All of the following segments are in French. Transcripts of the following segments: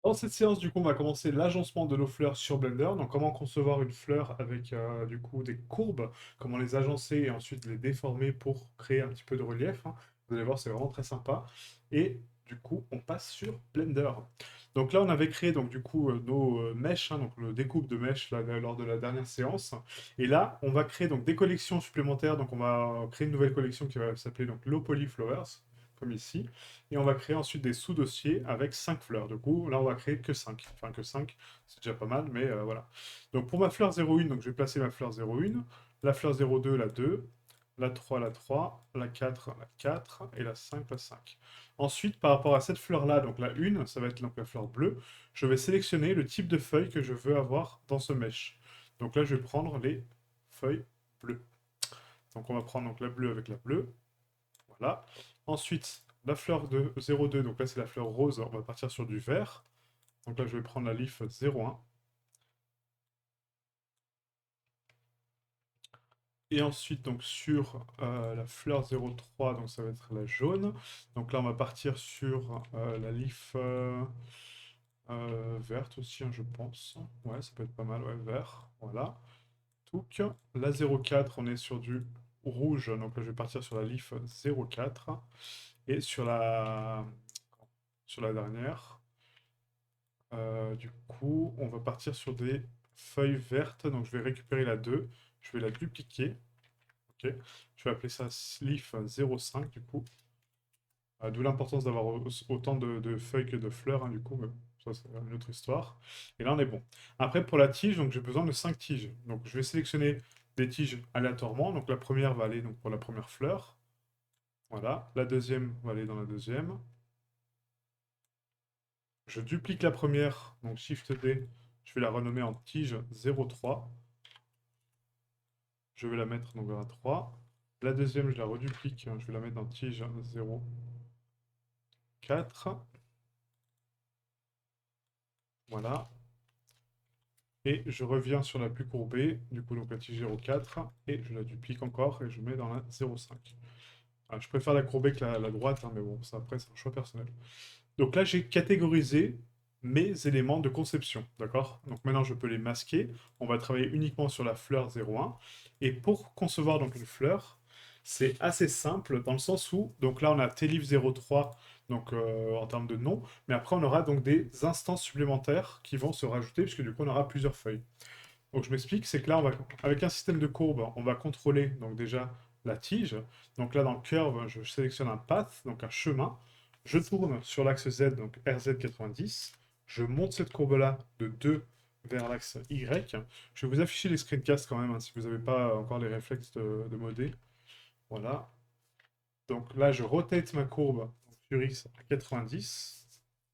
Dans cette séance, du coup, on va commencer l'agencement de nos fleurs sur Blender. Donc, comment concevoir une fleur avec du coup des courbes, comment les agencer et ensuite les déformer pour créer un petit peu de relief, hein. Vous allez voir, c'est vraiment très sympa. Et du coup, on passe sur Blender. Donc là, on avait créé donc du coup nos mèches, hein, donc le découpe de mèches là, lors de la dernière séance. Et là, on va créer donc des collections supplémentaires. Donc, on va créer une nouvelle collection qui va s'appeler donc Low Poly Flowers, comme ici. Et on va créer ensuite des sous-dossiers avec 5 fleurs. Du coup, là, on va créer que 5. Enfin, que 5, c'est déjà pas mal, mais voilà. Donc, pour ma fleur 0,1, donc, je vais placer ma fleur 0,1, la fleur 0,2, la 2, la 3, la 3, la 4, la 4, et la 5, la 5. Ensuite, par rapport à cette fleur-là, donc la 1, ça va être donc la fleur bleue, je vais sélectionner le type de feuille que je veux avoir dans ce mesh. Donc là, je vais prendre les feuilles bleues. Donc, on va prendre donc, la bleue avec la bleue. Voilà. Ensuite, la fleur de 0,2, donc là c'est la fleur rose, on va partir sur du vert. Donc là je vais prendre la leaf 0,1. Et ensuite donc sur la fleur 0,3, donc ça va être la jaune. Donc là on va partir sur la leaf verte aussi, hein, je pense. Ouais, ça peut être pas mal, ouais, vert. Voilà. Touc. La 0,4, on est sur du rouge, donc là je vais partir sur la leaf 0,4. Et sur la dernière. Du coup, on va partir sur des feuilles vertes. Donc, je vais récupérer la 2. Je vais la dupliquer. Ok. Je vais appeler ça Sleeve 05, du coup. D'où l'importance d'avoir autant de feuilles que de fleurs, hein, du coup. Mais ça, c'est une autre histoire. Et là, on est bon. Après, pour la tige, donc j'ai besoin de 5 tiges. Donc, je vais sélectionner des tiges aléatoirement. Donc, la première va aller donc, pour la première fleur. Voilà. La deuxième va aller dans la deuxième. Je duplique la première. Donc, Shift D. Je vais la renommer en tige 03. Je vais la mettre donc à 3. La deuxième, je la reduplique. Je vais la mettre dans tige 0,4. Voilà. Et je reviens sur la plus courbée, du coup, donc la tige 0,4. Et je la duplique encore et je mets dans la 0,5. Je préfère la courber que la droite, hein, mais bon, ça après, c'est un choix personnel. Donc là, j'ai catégorisé mes éléments de conception, d'accord? Donc maintenant, je peux les masquer. On va travailler uniquement sur la fleur 0,1. Et pour concevoir donc une fleur, c'est assez simple dans le sens où, donc là, on a Tlif 0,3 donc en termes de nom, mais après, on aura donc des instances supplémentaires qui vont se rajouter, puisque du coup, on aura plusieurs feuilles. Donc je m'explique, c'est que là, avec un système de courbes, on va contrôler donc déjà la tige. Donc là, dans le curve, je sélectionne un path, donc un chemin. Je tourne sur l'axe Z, donc RZ90. Je monte cette courbe-là de 2 vers l'axe Y. Je vais vous afficher les screencasts quand même, hein, si vous n'avez pas encore les réflexes de modder. Voilà. Donc là, je rotate ma courbe sur X à 90.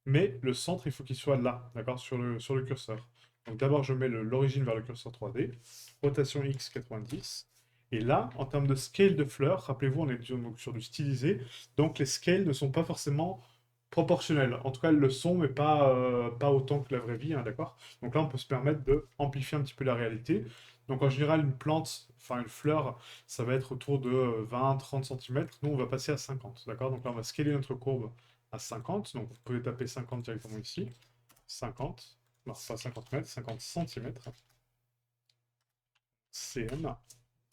Mais le centre, il faut qu'il soit là, d'accord, sur le curseur. Donc d'abord, je mets l'origine vers le curseur 3D, rotation X 90. Et là, en termes de scale de fleurs, rappelez-vous, on est donc sur du stylisé, donc les scales ne sont pas forcément proportionnels. En tout cas, elles le sont, mais pas autant que la vraie vie, hein, d'accord? Donc là, on peut se permettre de amplifier un petit peu la réalité. Donc en général, une plante, enfin une fleur, ça va être autour de 20-30 cm. Nous, on va passer à 50, d'accord? Donc là, on va scaler notre courbe à 50. Donc vous pouvez taper 50 directement ici. 50, non, pas 50 mètres, 50 centimètres. CM.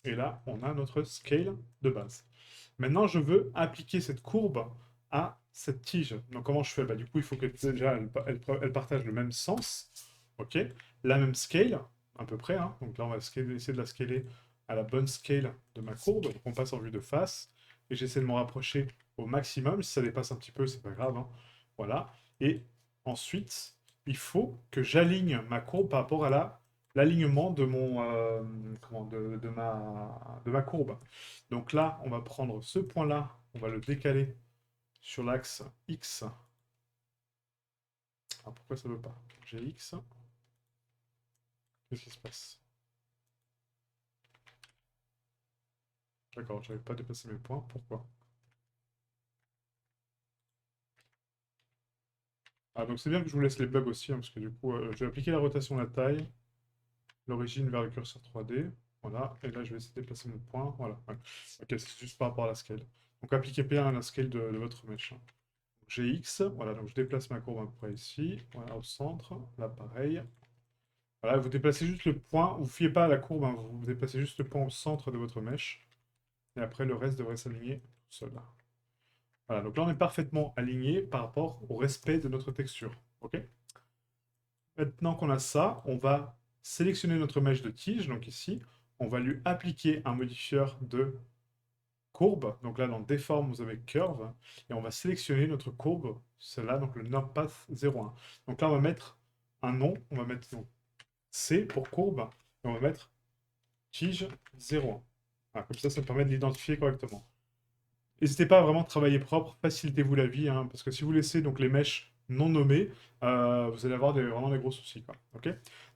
Et là, on a notre scale de base. Maintenant, je veux appliquer cette courbe à cette tige. Donc comment je fais? Bah, du coup, il faut que déjà elle partage le même sens. Ok. La même scale, à peu près, hein. Donc là, on va essayer de la scaler à la bonne scale de ma courbe. Donc on passe en vue de face. Et j'essaie de m'en rapprocher au maximum. Si ça dépasse un petit peu, c'est pas grave, hein. Voilà. Et ensuite, il faut que j'aligne ma courbe par rapport à l'alignement de mon de ma courbe. Donc là, on va prendre ce point-là, on va le décaler sur l'axe X. Ah, pourquoi ça ne veut pas? J'ai X. Qu'est-ce qui se passe? D'accord, j'avais pas dépassé mes points. Pourquoi? Ah, donc c'est bien que je vous laisse les bugs aussi, hein, parce que du coup, je vais appliquer la rotation de la taille, l'origine vers le curseur 3D. Voilà, et là, je vais essayer de déplacer mon point. Voilà, ouais. Ok, c'est juste par rapport à la scale. Donc appliquez bien la scale de votre mesh, hein. GX, voilà, donc je déplace ma courbe à peu près ici, voilà, au centre, là pareil. Voilà, vous déplacez juste le point, vous ne fiez pas à la courbe, hein, vous déplacez juste le point au centre de votre mèche, et après le reste devrait s'aligner tout seul. Voilà, donc là on est parfaitement aligné par rapport au respect de notre texture. Ok. Maintenant qu'on a ça, on va sélectionner notre mèche de tige, donc ici, on va lui appliquer un modifieur de courbe. Donc là, dans Deform, vous avez Curve. Et on va sélectionner notre courbe, celle-là, donc le NordPath 01. Donc là, on va mettre un nom. On va mettre donc, C pour courbe. Et on va mettre tige 01. Voilà, comme ça me permet de l'identifier correctement. N'hésitez pas à vraiment travailler propre, facilitez-vous la vie, hein, parce que si vous laissez donc les mèches non nommées, vous allez avoir vraiment des gros soucis, quoi. Ok.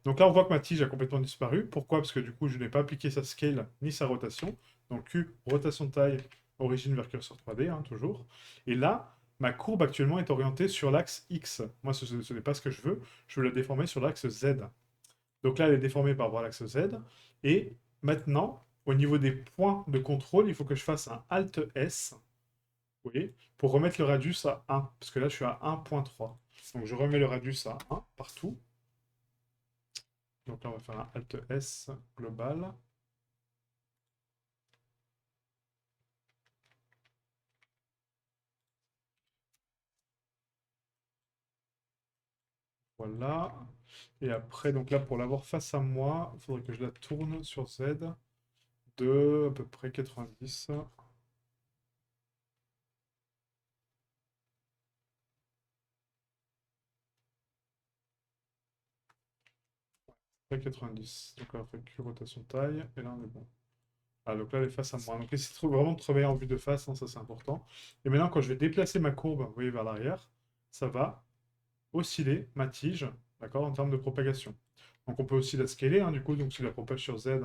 Donc là, on voit que ma tige a complètement disparu. Pourquoi? Parce que du coup, je n'ai pas appliqué sa scale ni sa rotation. Donc Q, rotation de taille, origine vers curseur 3D, hein, toujours. Et là, ma courbe actuellement est orientée sur l'axe X. Moi, ce n'est pas ce que je veux. Je veux la déformer sur l'axe Z. Donc là, elle est déformée par rapport à l'axe Z. Et maintenant, au niveau des points de contrôle, il faut que je fasse un Alt S, vous voyez, pour remettre le radius à 1. Parce que là, je suis à 1.3. Donc je remets le radius à 1 partout. Donc là, on va faire un Alt S global. Voilà. Et après, donc là, pour l'avoir face à moi, il faudrait que je la tourne sur Z de à peu près 90. À 90. Donc là, on fait Q rotation taille. Et là, on est bon. Ah, donc là, elle est face à moi. Donc essayez vraiment de travailler en vue de face, hein, ça c'est important. Et maintenant, quand je vais déplacer ma courbe, vous voyez, vers l'arrière, ça va osciller ma tige, d'accord, en termes de propagation. Donc on peut aussi la scaler, hein, du coup, donc si je la propage sur Z,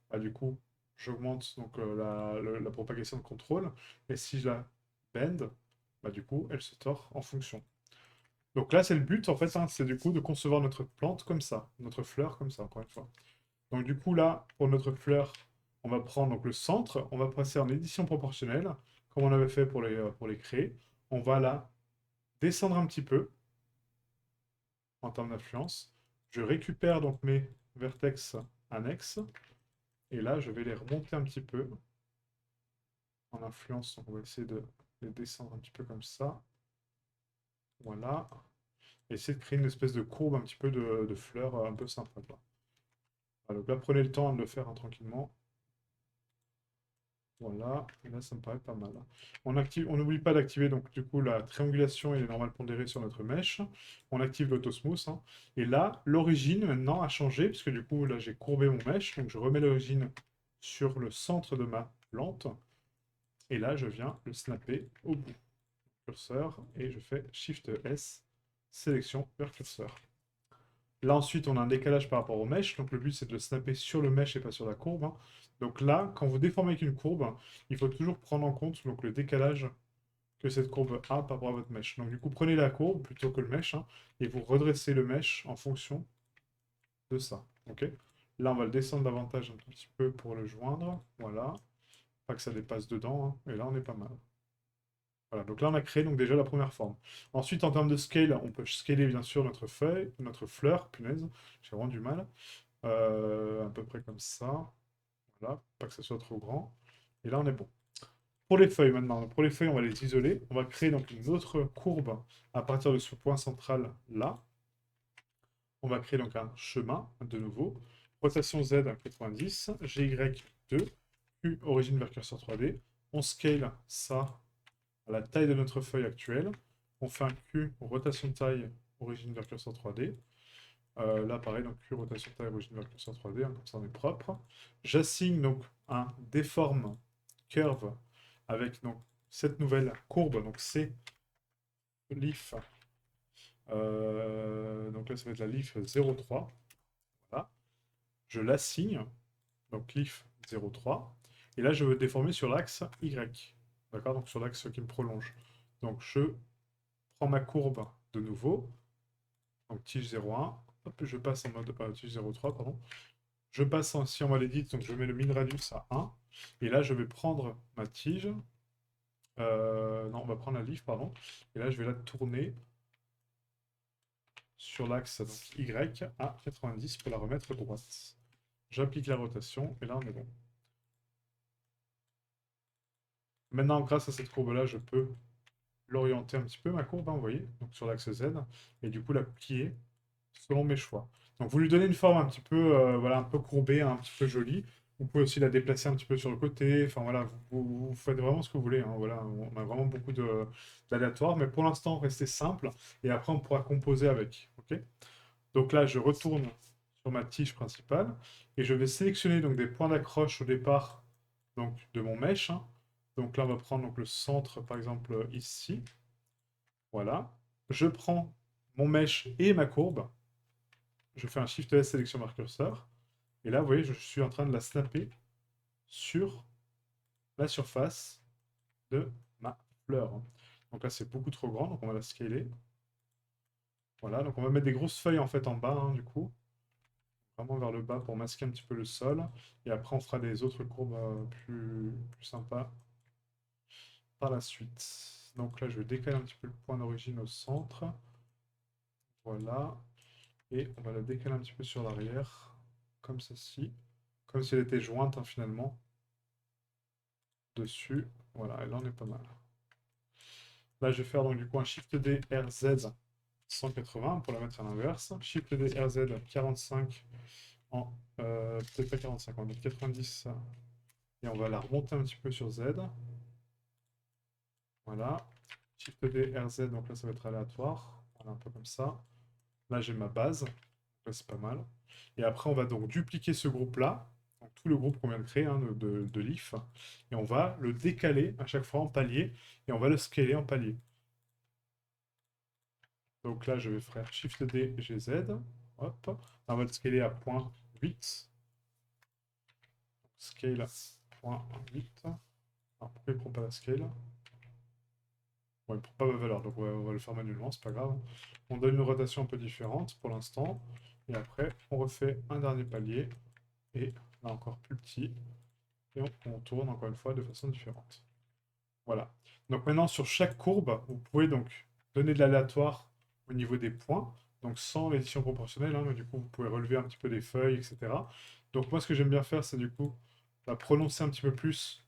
bah, du coup, j'augmente donc la propagation de contrôle. Et si je la bend, bah, du coup, elle se tord en fonction. Donc là, c'est le but, en fait, hein, c'est du coup de concevoir notre plante comme ça, notre fleur comme ça, encore une fois. Donc du coup, là, pour notre fleur, on va prendre donc, le centre, on va passer en édition proportionnelle, comme on avait fait pour les créer. On va la descendre un petit peu, en termes d'influence. Je récupère donc mes vertex annexes. Et là, je vais les remonter un petit peu en influence. Donc, on va essayer de les descendre un petit peu comme ça. Voilà. Et essayer de créer une espèce de courbe un petit peu de fleurs un peu sympa. Voilà, donc là, prenez le temps de le faire, hein, tranquillement. Voilà, et là ça me paraît pas mal. On n'oublie pas d'activer donc du coup la triangulation et les normales pondérées sur notre mèche. On active l'autosmooth, hein. Et là, l'origine maintenant a changé, puisque du coup là j'ai courbé mon mèche, donc je remets l'origine sur le centre de ma plante. Et là je viens le snapper au bout. Curseur, et je fais Shift S, sélection vers curseur. Là, ensuite, on a un décalage par rapport aux mèches. Donc, le but, c'est de le snapper sur le mèche et pas sur la courbe, hein. Donc là, quand vous déformez avec une courbe, il faut toujours prendre en compte donc, le décalage que cette courbe a par rapport à votre mèche. Donc, du coup, prenez la courbe plutôt que le mèche, hein, et vous redressez le mèche en fonction de ça. Ok. Là, on va le descendre davantage un tout petit peu pour le joindre. Voilà. Pas que ça dépasse dedans, hein. Et là, on est pas mal. Voilà, donc là on a créé donc déjà la première forme. Ensuite, en termes de scale, on peut scaler bien sûr notre feuille, notre fleur, punaise, j'ai vraiment du mal. À peu près comme ça. Voilà, pas que ça soit trop grand. Et là on est bon. Pour les feuilles maintenant, donc pour les feuilles on va les isoler. On va créer donc une autre courbe à partir de ce point central là. On va créer donc un chemin de nouveau. Rotation Z à 90, GY2, Q origine vers curseur 3D. On scale ça à la taille de notre feuille actuelle. On fait un Q, rotation de taille, origine vers curseur 3D. Là, pareil, donc Q, rotation de taille, origine vers curseur 3D, hein, comme ça on est propre. J'assigne donc un déforme curve avec donc cette nouvelle courbe, donc C, leaf. Donc là, ça va être la leaf 03. Voilà. Je l'assigne, donc leaf 03. Et là, je veux déformer sur l'axe Y. D'accord? Donc sur l'axe qui me prolonge. Donc je prends ma courbe de nouveau, donc tige 01, hop, je passe en mode tige 03, pardon. Je passe en mode edit, donc je mets le min radius à 1, et là je vais prendre ma tige, Non, on va prendre la livre, pardon. Et là, je vais la tourner sur l'axe donc Y à 90 pour la remettre droite. J'applique la rotation et là, on est bon. Maintenant, grâce à cette courbe-là, je peux l'orienter un petit peu, ma courbe, hein, vous voyez, donc sur l'axe Z, et du coup la plier selon mes choix. Donc vous lui donnez une forme un petit peu, voilà, un peu courbée, un petit peu jolie. Vous pouvez aussi la déplacer un petit peu sur le côté. Enfin voilà, vous faites vraiment ce que vous voulez, hein. Voilà, on a vraiment beaucoup d'aléatoires, mais pour l'instant, restez simple, et après on pourra composer avec. Ok. Donc là, je retourne sur ma tige principale, et je vais sélectionner donc des points d'accroche au départ donc, de mon mèche, hein. Donc là, on va prendre donc, le centre, par exemple, ici. Voilà. Je prends mon mèche et ma courbe. Je fais un Shift S sélection marqueur curseur. Et là, vous voyez, je suis en train de la snapper sur la surface de ma fleur. Donc là, c'est beaucoup trop grand, donc on va la scaler. Voilà, donc on va mettre des grosses feuilles en fait en bas, hein, du coup. Vraiment vers le bas pour masquer un petit peu le sol. Et après, on fera des autres courbes plus sympas par la suite. Donc là, je vais décaler un petit peu le point d'origine au centre. Voilà. Et on va la décaler un petit peu sur l'arrière, comme ceci. Comme si elle était jointe, hein, finalement, dessus. Voilà, et là, on est pas mal. Là, je vais faire donc du coup un Shift D RZ 180 pour la mettre à l'inverse. Shift D RZ 45 en... peut-être pas 45, on va mettre 90. Et on va la remonter un petit peu sur Z. Voilà. Shift D RZ, donc là, ça va être aléatoire. Voilà, un peu comme ça. Là, j'ai ma base. Donc là, c'est pas mal. Et après, on va donc dupliquer ce groupe-là. Donc, tout le groupe qu'on vient de créer, hein, de l'IF. Et on va le décaler à chaque fois en palier. Et on va le scaler en palier. Donc là, je vais faire Shift D, GZ. Hop. On va le scaler à 0.8. Scale 0.8. Alors pourquoi il ne prend pas la scale? Bon, il ne prend pas ma valeur, donc on va le faire manuellement, c'est pas grave. On donne une rotation un peu différente pour l'instant. Et après, on refait un dernier palier. Et là encore plus petit. Et on tourne encore une fois de façon différente. Voilà. Donc maintenant, sur chaque courbe, vous pouvez donc donner de l'aléatoire au niveau des points, donc sans l'édition proportionnelle, hein, mais du coup, vous pouvez relever un petit peu des feuilles, etc. Donc moi, ce que j'aime bien faire, c'est du coup prononcer un petit peu plus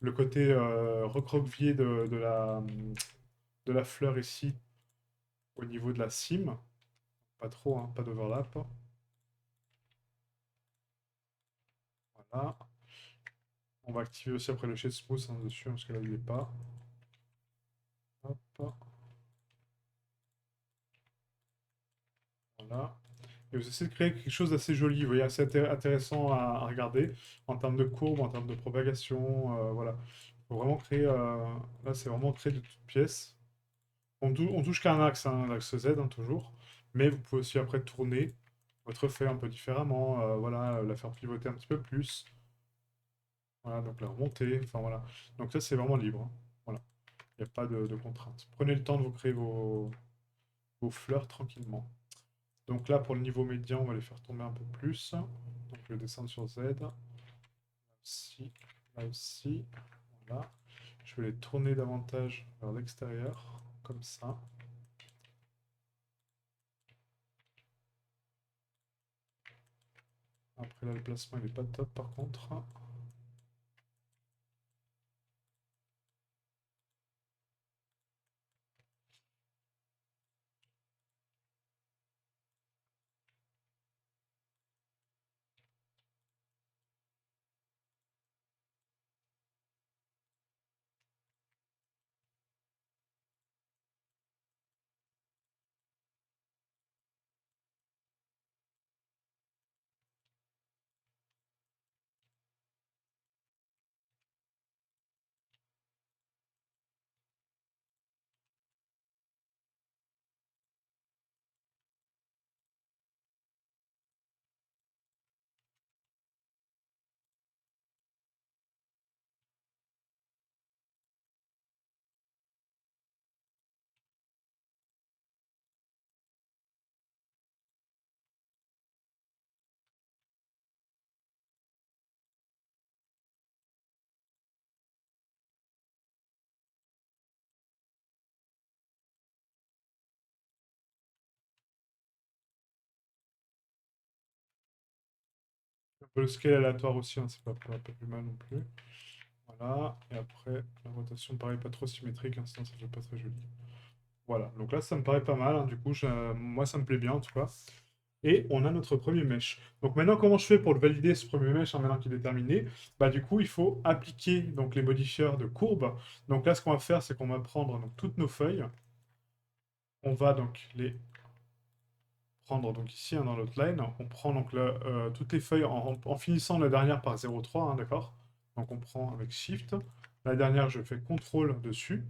le côté recroquevillé de la fleur ici au niveau de la cime. Pas trop, hein, pas d'overlap. Voilà. On va activer aussi après le shade smooth, hein, dessus, parce que là, il n'est pas. Hop. Voilà. Et vous essayez de créer quelque chose d'assez joli, vous voyez, assez intéressant à regarder en termes de courbe, en termes de propagation. Voilà. Faut vraiment créer. Là, c'est vraiment créer de toutes pièces. On touche qu'à un axe, hein, l'axe Z, hein, toujours. Mais vous pouvez aussi après tourner votre feuille un peu différemment. Voilà, la faire pivoter un petit peu plus. Voilà, donc la remonter. Enfin voilà. Donc ça, c'est vraiment libre, hein. Voilà. Il n'y a pas de contraintes. Prenez le temps de vous créer vos fleurs tranquillement. Donc là, pour le niveau médian, on va les faire tomber un peu plus. Donc je vais descendre sur Z. Là aussi, là aussi. Voilà. Je vais les tourner davantage vers l'extérieur, comme ça. Après là, le placement, il n'est pas top par contre. peu le scale aléatoire aussi, hein, c'est pas plus mal non plus. Voilà, et après, la rotation, pareil, pas trop symétrique, hein, sinon ça fait pas très joli. Voilà, donc là, ça me paraît pas mal, hein, du coup, moi, ça me plaît bien, en tout cas. Et on a notre premier mesh. Donc maintenant, comment je fais pour le valider, ce premier mesh, hein, maintenant qu'il est terminé? Bah, du coup, il faut appliquer donc, les modifieurs de courbe. Donc là, ce qu'on va faire, c'est qu'on va prendre donc, toutes nos feuilles. On va donc les prendre donc ici hein, dans l'outline. On prend donc toutes les feuilles en finissant la dernière par 0,3, hein, d'accord? Donc on prend avec Shift. La dernière, je fais CTRL dessus.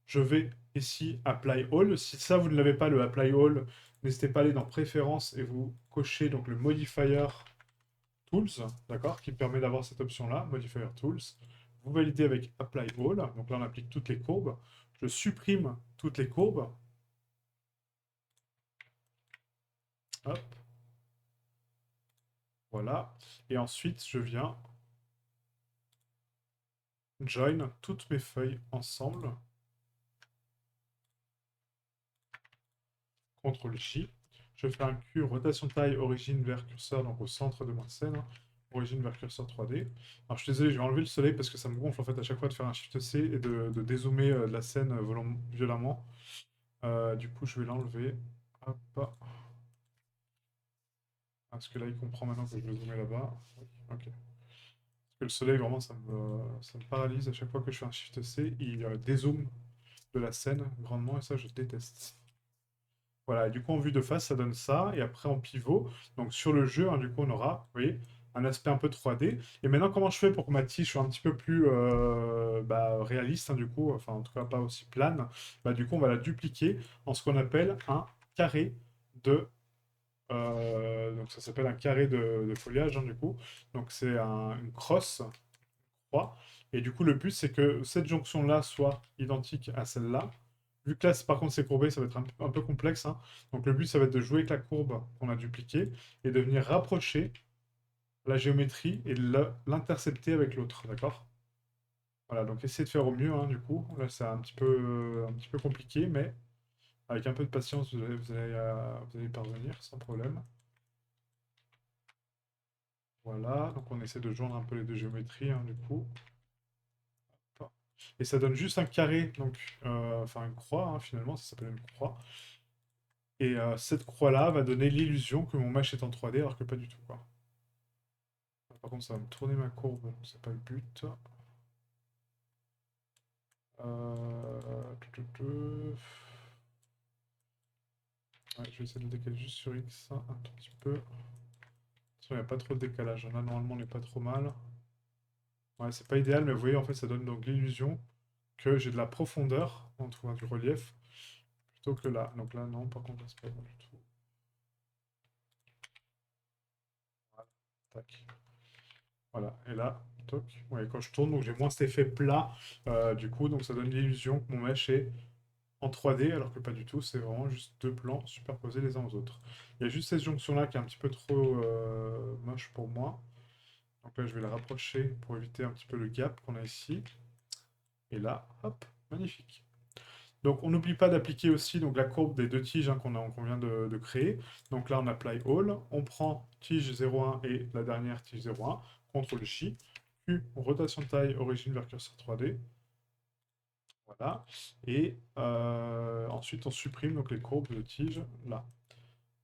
Je vais ici Apply All. Si ça, vous ne l'avez pas, le Apply All, n'hésitez pas à aller dans Préférences et vous cochez donc le Modifier Tools, d'accord, qui permet d'avoir cette option-là, Modifier Tools. Vous validez avec Apply All. Donc là, on applique toutes les courbes. Je supprime toutes les courbes. Hop, voilà. Et ensuite, je viens join toutes mes feuilles ensemble. CTRL-J. Je fais un Q, rotation taille, origine vers curseur, donc au centre de ma scène. Origine vers curseur 3D. Alors je suis désolé, je vais enlever le soleil parce que ça me gonfle en fait à chaque fois de faire un Shift C et de dézoomer de la scène violemment. Du coup, je vais l'enlever. Hop. Parce que là, il comprend maintenant que je vais zoomer là-bas. Oui, ok. Parce que le soleil, vraiment, ça me paralyse à chaque fois que je fais un Shift C. Il dézoome de la scène grandement et ça, je déteste. Voilà, du coup, en vue de face, ça donne ça. Et après, en pivot, donc sur le jeu, hein, du coup, on aura, vous voyez, un aspect un peu 3D. Et maintenant, comment je fais pour que ma tige soit un petit peu plus réaliste, hein, du coup, enfin, en tout cas, pas aussi plane. Bah, du coup, on va la dupliquer en ce qu'on appelle un carré de... donc, ça s'appelle un carré de foliage, hein, du coup. Donc, c'est une crosse, croix. Et du coup, le but, c'est que cette jonction-là soit identique à celle-là. Vu que là, par contre, c'est courbé, ça va être un peu complexe, hein. Donc le but, ça va être de jouer avec la courbe qu'on a dupliquée et de venir rapprocher la géométrie et de l'intercepter avec l'autre, d'accord? Voilà, donc essayez de faire au mieux, hein, du coup. Là, c'est un petit peu compliqué, mais avec un peu de patience, vous allez y parvenir sans problème. Voilà, donc on essaie de joindre un peu les deux géométries, hein, du coup. Et ça donne juste un carré, donc, enfin une croix, hein, finalement, ça s'appelle une croix. Et cette croix-là va donner l'illusion que mon mesh est en 3D, alors que pas du tout, quoi. Par contre, ça va me tourner ma courbe, donc c'est pas le but. Euh... tu, tu, tu. Ouais, je vais essayer de le décaler juste sur X un tout petit peu. Il n'y a pas trop de décalage. Là, normalement, on n'est pas trop mal. Ouais, c'est pas idéal, mais vous voyez, en fait, ça donne donc l'illusion que j'ai de la profondeur en trouvant du relief plutôt que là. Donc là, non, par contre, là, c'est pas bon du tout. Voilà, tac. Voilà, et là, toc. Ouais, quand je tourne, donc j'ai moins cet effet plat, du coup, donc ça donne l'illusion que mon mesh est en 3D, alors que pas du tout, c'est vraiment juste deux plans superposés les uns aux autres. Il y a juste cette jonction-là qui est un petit peu trop moche pour moi. Donc là, je vais la rapprocher pour éviter un petit peu le gap qu'on a ici. Et là, hop, magnifique. Donc on n'oublie pas d'appliquer aussi donc, la courbe des deux tiges hein, qu'on vient de créer. Donc là, on apply all, on prend tige 0,1 et la dernière tige 0,1, CTRL-J, Q, rotation de taille, origine vers curseur 3D. Voilà. Et ensuite, on supprime donc, les courbes de tige là.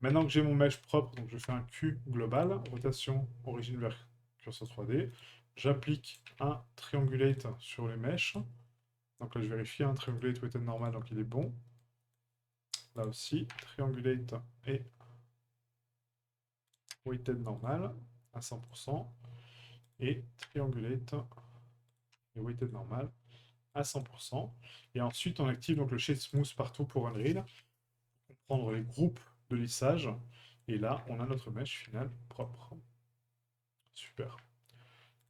Maintenant que j'ai mon mesh propre, donc je fais un Q global, rotation, origine vers curseur 3D. J'applique un triangulate sur les mèches. Donc là, je vérifie un triangulate weighted normal, donc il est bon. Là aussi, triangulate et weighted normal à 100%. Et triangulate et weighted normal à 100%. Et ensuite, on active donc le shade smooth partout pour Unreal. Prendre les groupes de lissage. Et là, on a notre mesh final propre. Super.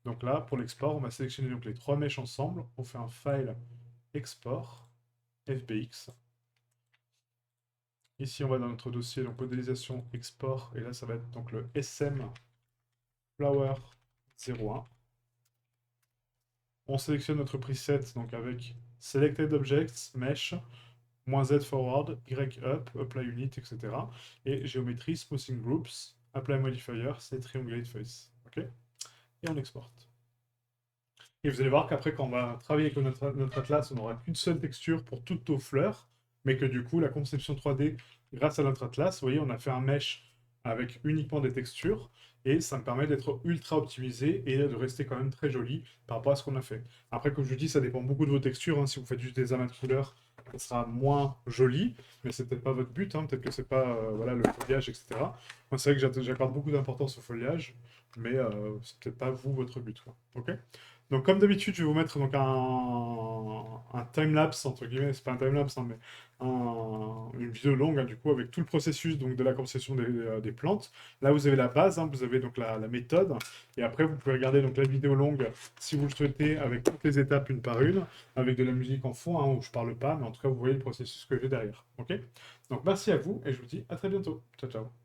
Donc là, pour l'export, on va sélectionner donc les trois mèches ensemble. On fait un file export, FBX. Ici, on va dans notre dossier, donc modélisation export. Et là, ça va être donc le SM Flower 01. On sélectionne notre preset donc avec Selected Objects, Mesh, -Z forward, Y up, Apply Unit, etc. Et géométrie, Smoothing Groups, Apply Modifier, c'est Triangulate Face. Ok? Et on exporte. Et vous allez voir qu'après, quand on va travailler avec notre atlas, on n'aura qu'une seule texture pour toutes nos fleurs, mais que du coup, la conception 3D, grâce à notre atlas, vous voyez, on a fait un mesh avec uniquement des textures, et ça me permet d'être ultra optimisé et de rester quand même très joli par rapport à ce qu'on a fait. Après, comme je vous dis, ça dépend beaucoup de vos textures, hein. Si vous faites juste des amas de couleurs, ça sera moins joli, mais c'est peut-être pas votre but, hein. Peut-être que c'est pas voilà, le foliage, etc. Moi, c'est vrai que j'accorde beaucoup d'importance au foliage, mais c'est peut-être pas vous, votre but, quoi. Ok? Donc, comme d'habitude, je vais vous mettre donc un time-lapse, entre guillemets, c'est pas un time-lapse, hein, mais une vidéo longue, hein, du coup, avec tout le processus donc, de la conception des plantes. Là, vous avez la base, hein, vous avez donc la méthode, et après, vous pouvez regarder donc, la vidéo longue, si vous le souhaitez, avec toutes les étapes une par une, avec de la musique en fond, hein, où je parle pas, mais en tout cas, vous voyez le processus que j'ai derrière. Ok? Donc, merci à vous, et je vous dis à très bientôt. Ciao, ciao.